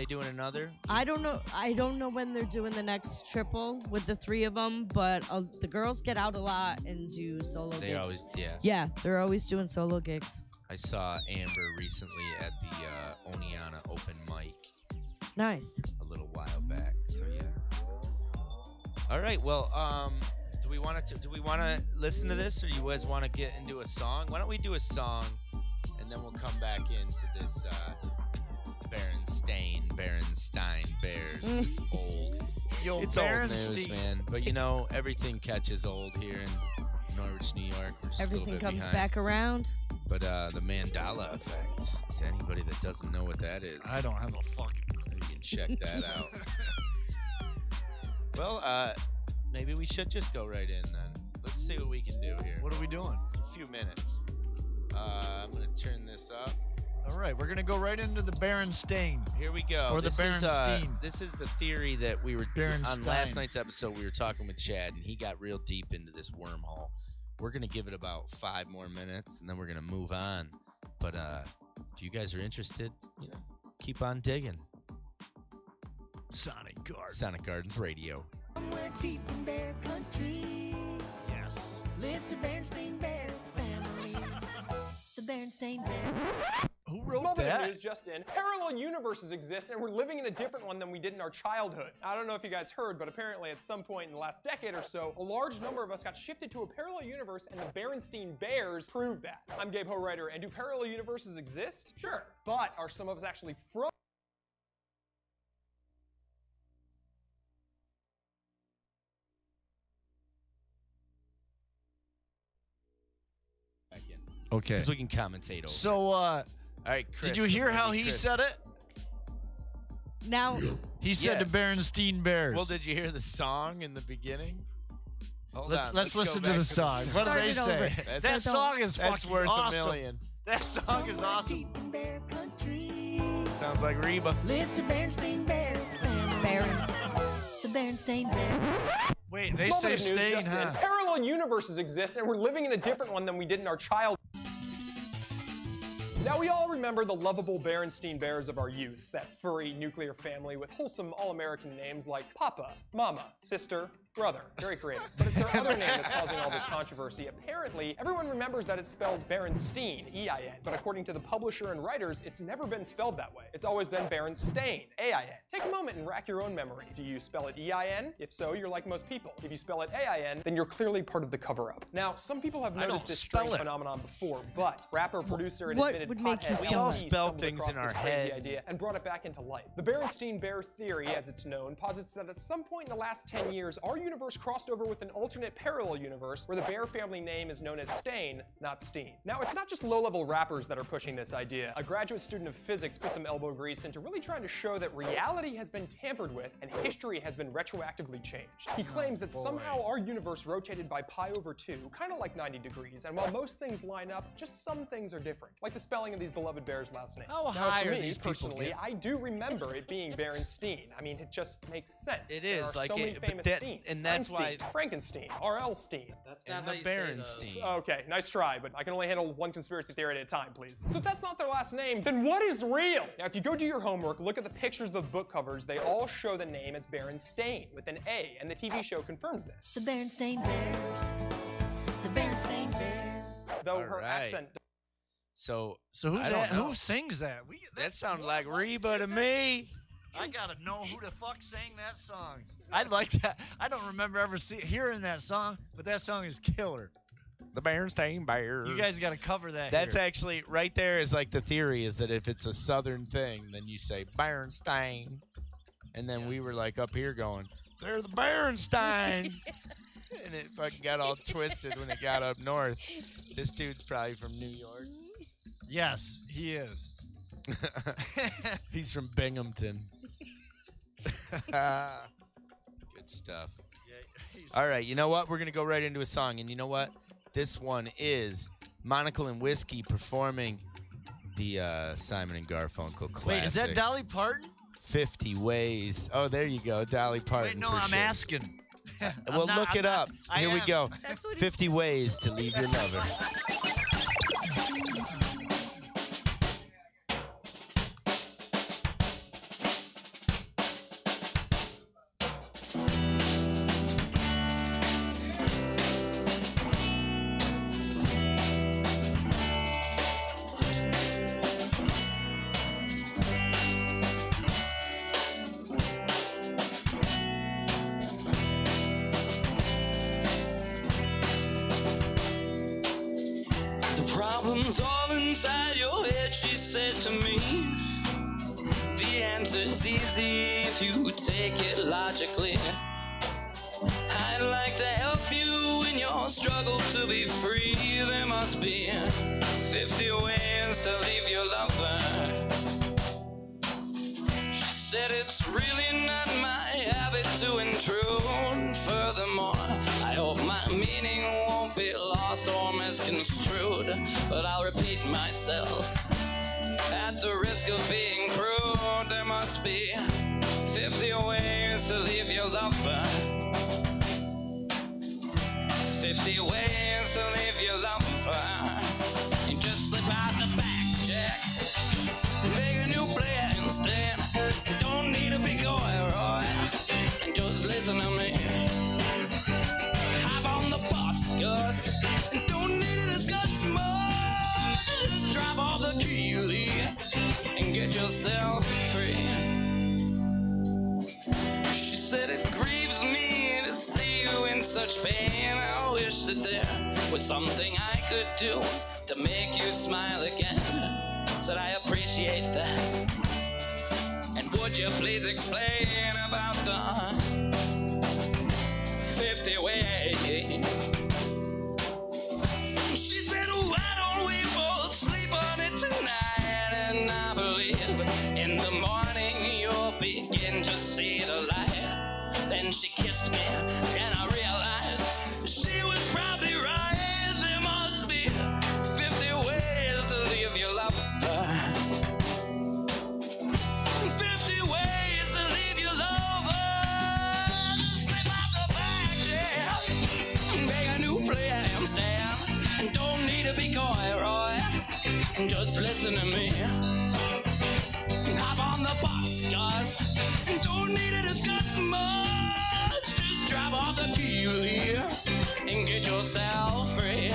doing another? I don't know when they're doing the next triple with the 3 of them, but the girls get out a lot and do solo gigs. They always, yeah. Yeah, they're always doing solo gigs. I saw Amber recently at the Oneana open mic Nice. a little while back. So yeah. All right. Well, do we want to listen to this, or do you guys want to get into a song? Why don't we do a song, and then we'll come back into this Berenstein Bears. This old. Yo, It's old news, Berenstein. man. But you know, everything catches old here in Norwich, New York. We're just a little Everything bit comes behind. back around. But the Mandela effect, to anybody that doesn't know what that is, I don't have a fucking clue. you can check that out. Well, maybe we should just go right in then. Let's see what we can do here. What are we doing? A few minutes. I'm going to turn this up. All right, we're gonna go right into the Berenstain. Here we go. Or the This is, Berenstein. this is the theory that we were on Berenstein. last night's episode. We were talking with Chad, and he got real deep into this wormhole. We're gonna give it about 5 more minutes, and then we're gonna move on. But if you guys are interested, keep on digging. Sonic Guard. Sonic Gardens Radio. Somewhere deep in Bear Country Yes. lives the Berenstain Bear family. The Berenstain Bear. Who wrote Small bit of that? news just in. Parallel universes exist, and we're living in a different one than we did in our childhoods. I don't know if you guys heard, but apparently at some point in the last decade or so, a large number of us got shifted to a parallel universe, and the Berenstein Bears proved that. I'm Gabe Ho-Writer, and do parallel universes exist? Sure. But are some of us actually from Back in. Okay. Because we can commentate over. So, All right, Chris. did you hear how maybe he Chris- said it? Now, He said Yes. the Berenstein Bears. Well, did you hear the song in the beginning? Hold on. Let's go listen to back the song. What do they Start it say? over. That song is That's fucking worth awesome. $1 million. That song is Somewhere awesome. deep in Bear Country Sounds like Reba. lives the Berenstain Bear family. The Berenstain Bear. Wait, they Small say bit of news stain, just in. huh? Parallel universes exist, and we're living in a different one than we did in our childhood. Now, we all remember the lovable Berenstein Bears of our youth, that furry nuclear family with wholesome all-American names like Papa, Mama, Sister, Brother. Very creative. But it's their other name that's causing all this controversy. Apparently, everyone remembers that it's spelled Berenstein, E-I-N. But according to the publisher and writers, it's never been spelled that way. It's always been Berenstain, A-I-N. Take a moment and rack your own memory. Do you spell it E-I-N? If so, you're like most people. If you spell it A-I-N, then you're clearly part of the cover-up. Now, some people have I don't noticed this spell strange it. phenomenon before, but rapper, producer, and What admitted would make you pothead spell Lil it? Peep We all spell stumbled things across in our this crazy head. idea and brought it back into life. The Berenstein Bear theory, as it's known, posits that at some point in the last 10 years, our universe crossed over with an alternate parallel universe where the bear family name is known as Stain, not Steen. Now, it's not just low-level rappers that are pushing this idea. A graduate student of physics put some elbow grease into really trying to show that reality has been tampered with and history has been retroactively changed. He claims that somehow our universe rotated by pi/2, kind of like 90 degrees, and while most things line up, just some things are different, like the spelling of these beloved bears' last names. How now, high for are me, these people personally, getting? I do remember it being Berenstain. I mean, it just makes sense. It There is, are like so many it- but famous that- Steens. and that's why- Einstein, Frankenstein, R.L. Steen. That's And not the how you say those. Berenstain. Okay, nice try, but I can only handle one conspiracy theory at a time, please. So if that's not their last name, then what is real? Now, if you go do your homework, look at the pictures of the book covers, they all show the name as Berenstain with an A, and the TV show confirms this. The Berenstain Bears. The Berenstain Bears. Though All her right. accent So So I don't know. who sings that? that sounds like Reba to me. I gotta know who the fuck sang that song. I like that. I don't remember ever hearing that song, but that song is killer. The Berenstain Bears. You guys gotta cover that. That's here. actually right there is like the theory is that if it's a southern thing, then you say Berenstain. And then we were like up here going, they're the Berenstain. And it fucking got all twisted when it got up north. This dude's probably from New York. Yes, he is. He's from Binghamton. Good stuff. All right, you know what? We're going to go right into a song. And you know what? This one is Monocle and Whiskey performing the Simon and Garfunkel classic. Wait, is that Dolly Parton? 50 Ways. Oh, there you go. Dolly Parton. Wait, no, for I'm sure. asking. Well, look it up. I Here we am. go. That's what he 50 Ways to Leave Your Lover. The problem's all inside your head, she said to me. The answer's easy if you take it logically. I'd like to help you in your struggle to be free. There must be 50 ways to leave your lover. She said it's really not my habit to intrude. Furthermore, I hope my meaning won't be lost or misconstrued. But I'll repeat myself at the risk of being crude. There must be 50 ways to leave your lover. 50 ways to leave your lover. And just slip out the back, Jack. Make a new plan, Stan. And don't need a big oil, Roy. And just listen to me. Hop on the bus, Gus. And don't need to discuss much. Just drop off the key, Lee, and get yourself free. She said it grieves me to see you in such pain. I wish that there was something I could do to make you smile again. Said I appreciate that. And would you please explain about the 50 ways? She said, why don't we both sleep on it tonight? And I believe in the morning you'll begin to see the light. Then she kissed me and I realized she was probably right. There must be 50 ways to leave your lover. 50 ways to leave your lover. Just slip out the back, yeah. Make a new plan, Stan. And don't need to be coy, Roy. And just listen to me. Hop on the bus, Gus. And don't need to discuss much. Just drop off the key here and get yourself free.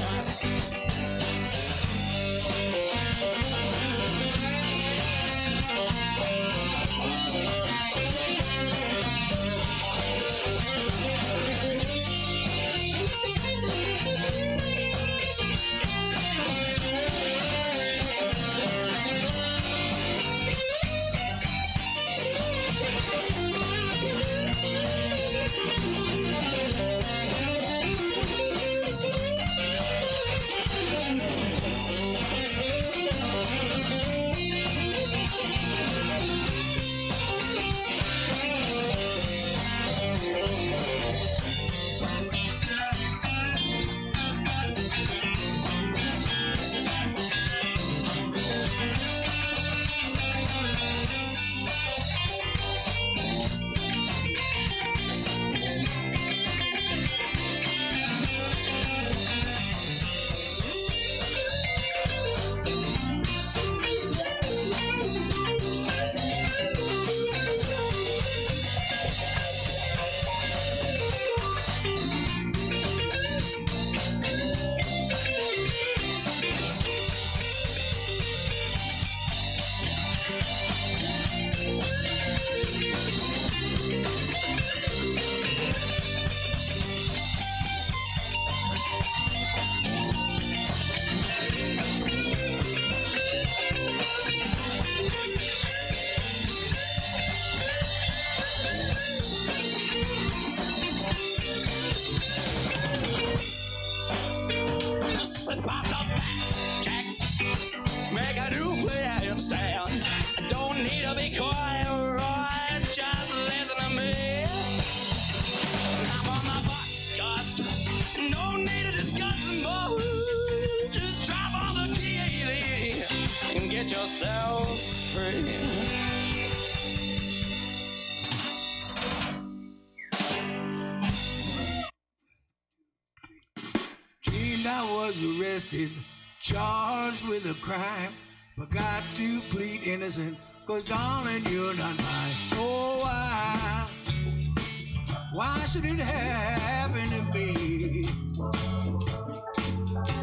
nuts and bolts. Just drop on the key and get yourself free. Dreamed I was arrested, charged with a crime. Forgot to plead innocent, 'cause darling, you're not mine. Oh, why should it happen to me?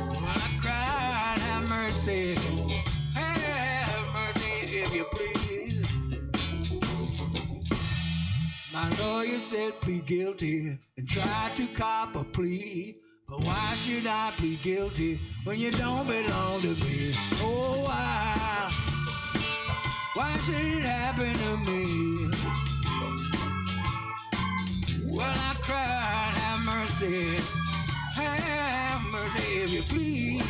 When I cried, have mercy if you please. My lawyer said plead guilty and tried to cop a plea. But why should I plead guilty when you don't belong to me? Oh, why should it happen to me? Well, I cried, have mercy if you please.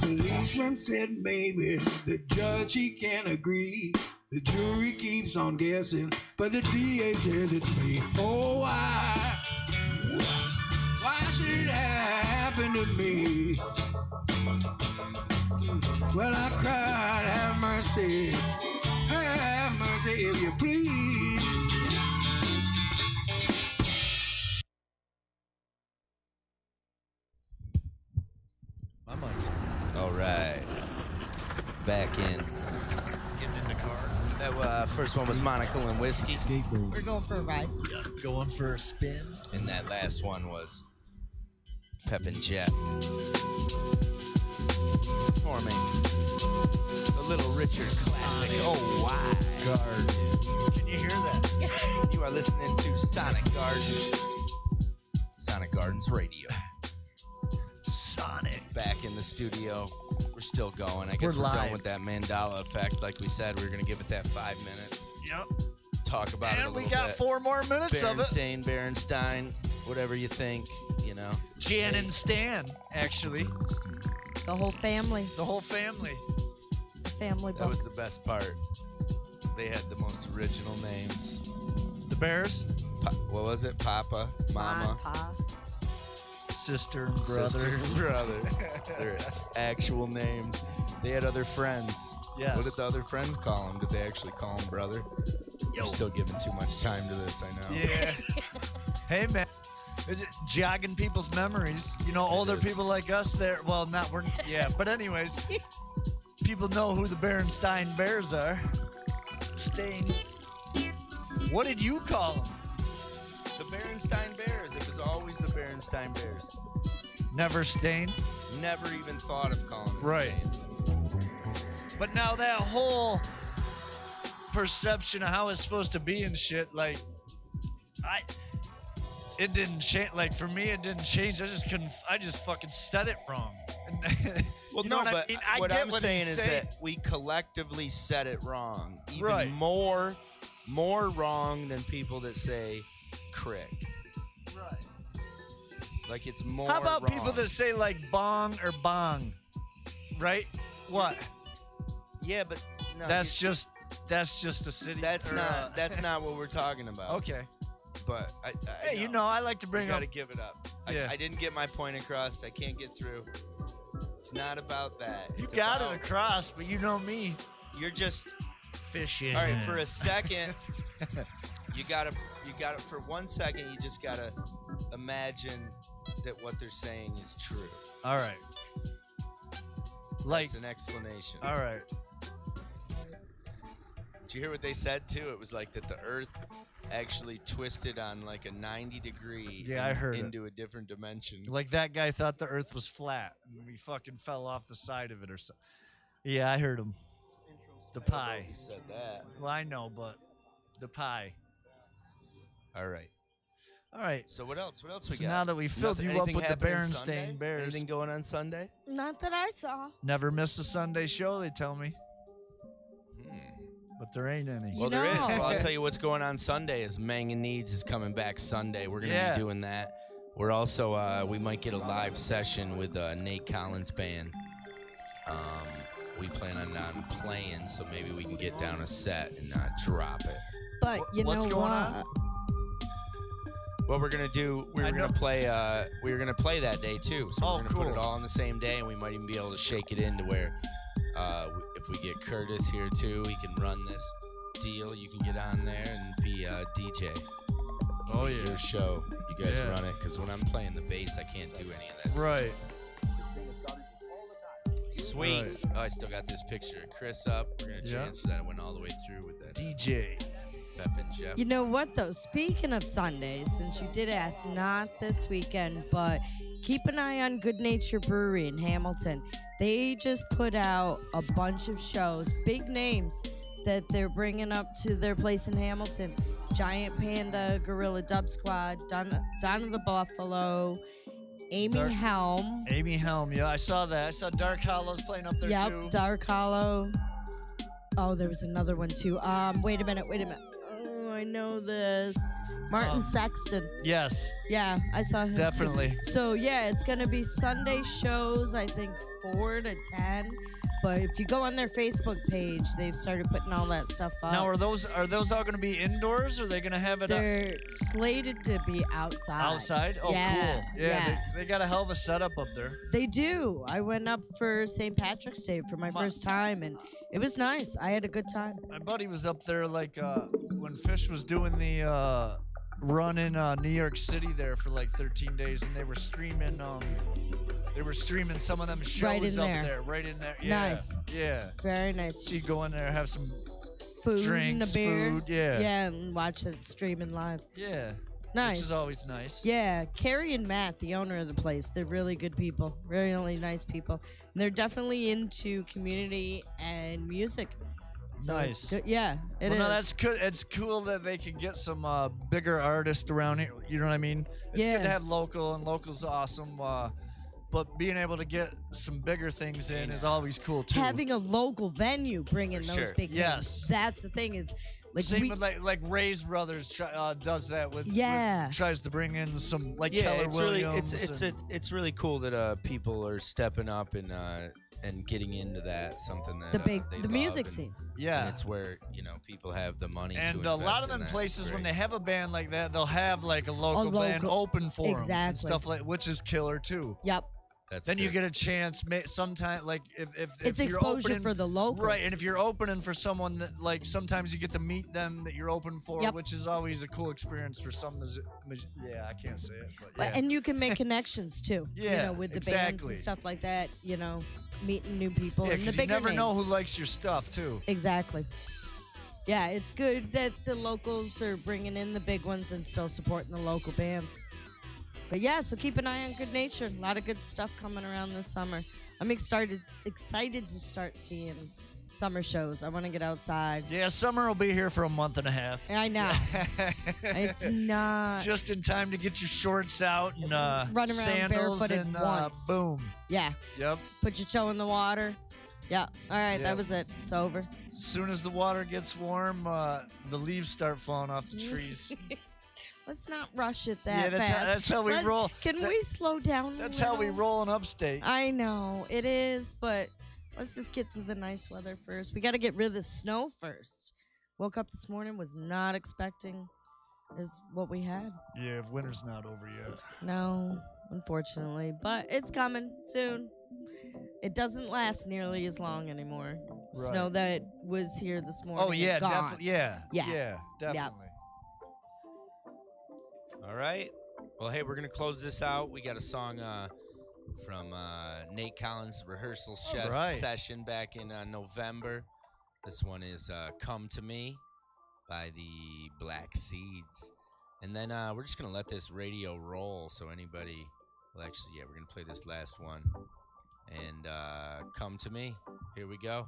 Policeman said maybe the judge he can't agree. The jury keeps on guessing, but the DA says it's me. Oh, why should it happen to me? Well, I cried, have mercy if you please. My mic's All right. Back in. getting in the car. That first one was Monocle and Whiskey. We're going for a ride. Yeah, going for a spin. And that last one was Pep and Jeff. Forming the Little Richard classic. Oh, why? Garden. Can you hear that? You are listening to Sonic Gardens. Sonic Gardens Radio. Sonic. Back in the studio. We're still going. I guess We're we're done live. with that Mandela effect. Like we said, we were going to give it that 5 minutes. Yep. Talk about it a And we little got bit. 4 more minutes of it. Berenstein, whatever you think, you know. Jan and Stan, actually. The whole family. The whole family. It's a family That book. was the best part. They had the most original names. The Bears, What was it? Papa, Mama, Pa. sister and brother. sister, and brother. Their actual names. They had other friends. Yes. What did the other friends call him? Did they actually call him brother? You're still giving too much time to this, I know. Yeah. Hey, man. Is it jogging people's memories? You know, older is. people like us there. Well, not we're. Yeah, but anyways, people know who the Berenstein Bears are. Stain. What did you call them? The Berenstein Bears. It was always the Berenstein Bears. Never Stain. Never even thought of calling it Right. Stain. But now that whole perception of how it's supposed to be and shit, like, it didn't change. Like, for me, it didn't change. I just fucking said it wrong. Well, You know no, what I but mean? I what get I'm what saying he's is saying. that we collectively said it wrong. Even Right. more wrong than people that say crick. Right. Like it's more How about wrong. people that say, like, bong or bong? Right? What? Yeah, but no, That's just a city. that's or, not what we're talking about. Okay. But I Hey, you know, I like to bring you up. gotta give it up. Yeah. I didn't get my point across. I can't get through. It's not about that. You It's got about, it across, but you know me. You're just Fishing. all right for a second. you gotta for 1 second. You just gotta imagine that what they're saying is true. All right. Like, It's an explanation. all right. Did you hear what they said too? It was like that the Earth actually twisted on like a 90-degree Yeah, I heard it. into a different dimension. Like that guy thought the Earth was flat, and we fucking fell off the side of it or something. Yeah, I heard him. The pie. You said that. Well, I know, but the pie. All right. All right. So what else? What else we So got? now that we filled you up Anything with the happening Sunday? Berenstain Bears, Anything going on Sunday? Not that I saw. never miss a Sunday show, they tell me. But there ain't any. You Well, there is. know. Well, I'll tell you what's going on Sunday is Mang and Needs is coming back Sunday. We're going to be doing that. We're also, we might get a live session with Nate Collins' band. We plan on playing, so maybe we can get down a set and drop it. But you What's know going what? on? What we're gonna do, we were gonna play that day too. So we're gonna put it all on the same day, and we might even be able to shake it into where, if we get Curtis here too, he can run this deal. You can get on there and be a DJ. Oh yeah, your show. You guys run it, because when I'm playing the bass, I can't do any of that stuff. Right. Sweet. Right. Oh, I still got this picture of Chris up. We're gonna transfer that. I went all the way through with that. DJ. Pep and Jeff. You know what, though? Speaking of Sundays, since you did ask, not this weekend, but keep an eye on Good Nature Brewery in Hamilton. They just put out a bunch of shows, big names that they're bringing up to their place in Hamilton. Giant Panda, Gorilla Dub Squad, Donna the Buffalo, Amy Helm. Amy Helm, yeah, I saw that. I saw Dark Hollows playing up there too. Yep, Dark Hollow. Oh, there was another one too. Wait a minute. Oh, I know this. Martin Sexton. Yes. Yeah, I saw him. Definitely. Too. So yeah, it's gonna be Sunday shows. I think 4 to 10. But if you go on their Facebook page, they've started putting all that stuff up. Now, are those all going to be indoors, or are they going to have it? They're slated to be outside. Outside? Oh, yeah, cool. Yeah, they got a hell of a setup up there. They do. I went up for St. Patrick's Day for my first time, and it was nice. I had a good time. My buddy was up there like when Fish was doing the run in New York City there for like 13 days, and they were streaming. They were streaming some of them shows right in up there. right in there. Yeah. Nice. Yeah. Very nice. So you go in there, have some food drinks, and a beer. food, yeah. Yeah, and watch it streaming live. Yeah. Nice. Which is always nice. Yeah, Carrie and Matt, the owner of the place, they're really good people, really nice people. And they're definitely into community and music. So Nice. yeah, it is. No, that's good. It's cool that they can get some bigger artists around here. You know what I mean? It's good to have local, and local's awesome. But being able to get some bigger things in is always cool too. Having a local venue bringing those big Yes. things. That's the thing is, like Same with like Ray's Brothers does that with tries to bring in some like Keller it's Williams. It's really cool that people are stepping up and getting into that, something that they the love, music and, scene. Yeah, and it's where people have the money and to a lot invest of them in that. places when they have a band like that, they'll have like a local band open for them and stuff like, which is killer too. Yep. Then you get a chance. Sometimes, like if it's you're exposure opening, for the locals, right? And if you're opening for someone that, like, sometimes you get to meet them that you're open for, which is always a cool experience for some. Yeah, I can't say it, but yeah. And you can make connections too. Yeah, you know, with the bands and stuff like that. You know, meeting new people Yeah, and the because bigger you never know names. who likes your stuff too. Exactly. Yeah, it's good that the locals are bringing in the big ones and still supporting the local bands. But yeah, so keep an eye on Good Nature. A lot of good stuff coming around this summer. I'm excited to start seeing summer shows. I want to get outside. Yeah, summer will be here for a month and a half. I know. It's not. Just in time to get your shorts out and run around sandals barefooted and once. Boom. Yeah. Yep. Put your toe in the water. Yeah. All right, Yep. that was it. It's over. As soon as the water gets warm, the leaves start falling off the trees. Let's not rush it that fast. That's how we roll. Can we slow down? That's how we roll in upstate. I know it is, but let's just get to the nice weather first. We got to get rid of the snow first. Woke up this morning, was not expecting is what we had. Yeah, winter's not over yet. No, unfortunately, but it's coming soon. It doesn't last nearly as long anymore. Right. Snow that was here this morning. Oh yeah, is gone. definitely. Yeah, Yeah. definitely. All right. Well, hey, we're going to close this out. We got a song from Nate Collins' rehearsal session back in November. This one is Come to Me by the Black Seeds. And then we're just going to let this radio roll so anybody... Well, actually, yeah, we're going to play this last one. And Come to Me. Here we go.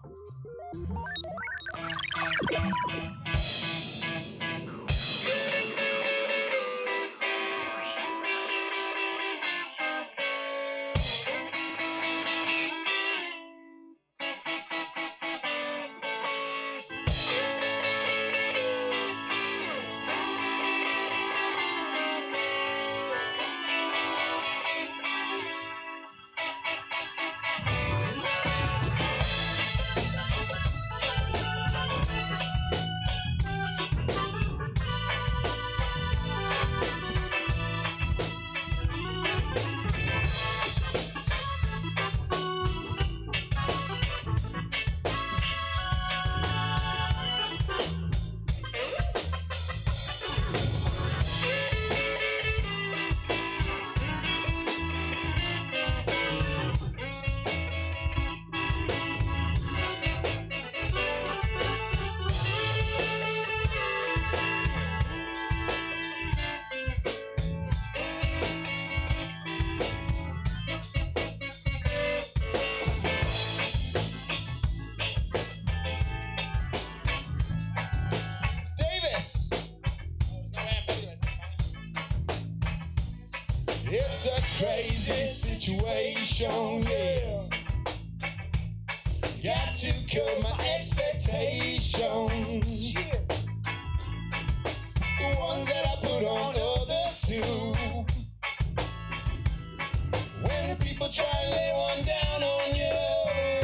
this situation, yeah. Got to cut my expectations. Yeah. The ones that I put on others too. When the people try and lay one down on you,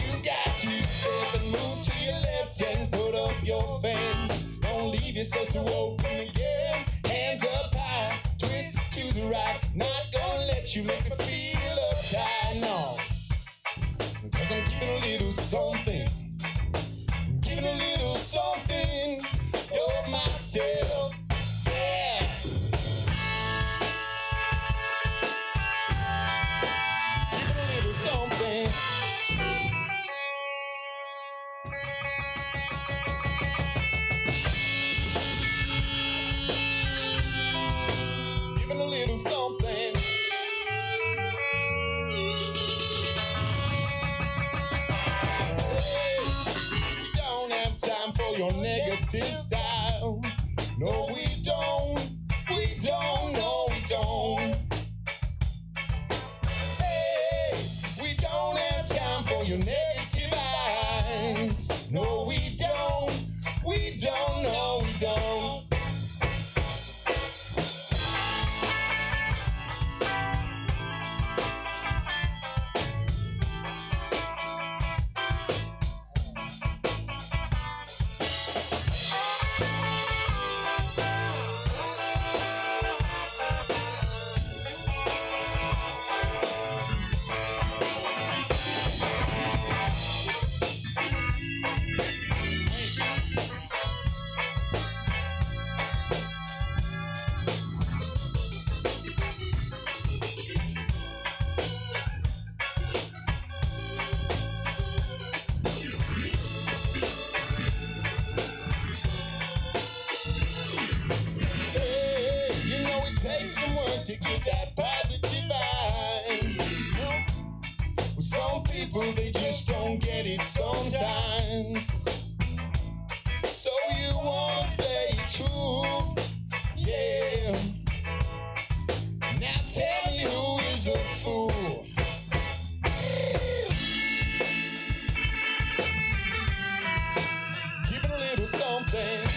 you got to step and move to your left and put up your fan. Don't leave yourself so open again. Hands up high, twist to the right. Not gonna let you make me feel uptight, no. Cause I'm giving a little something. I'm giving a little something of myself. Yeah. Giving a little something. Giving a little something. Your negative style. No, we don't. We don't. No, we don't. Hey, we don't have time for your negative eyes. No, we don't. We don't. No, we don't. To get that positive vibe. Well, some people, they just don't get it sometimes. So you want to play too, yeah. Now tell me who is a fool. Give it a little something.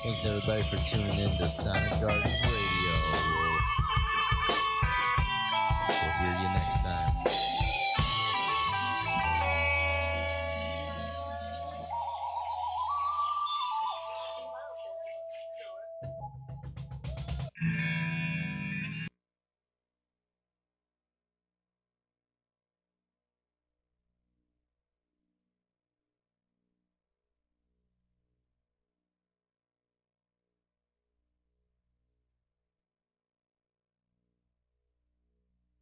Thanks everybody for tuning in to Sonic Gardens Radio. We'll hear you next time.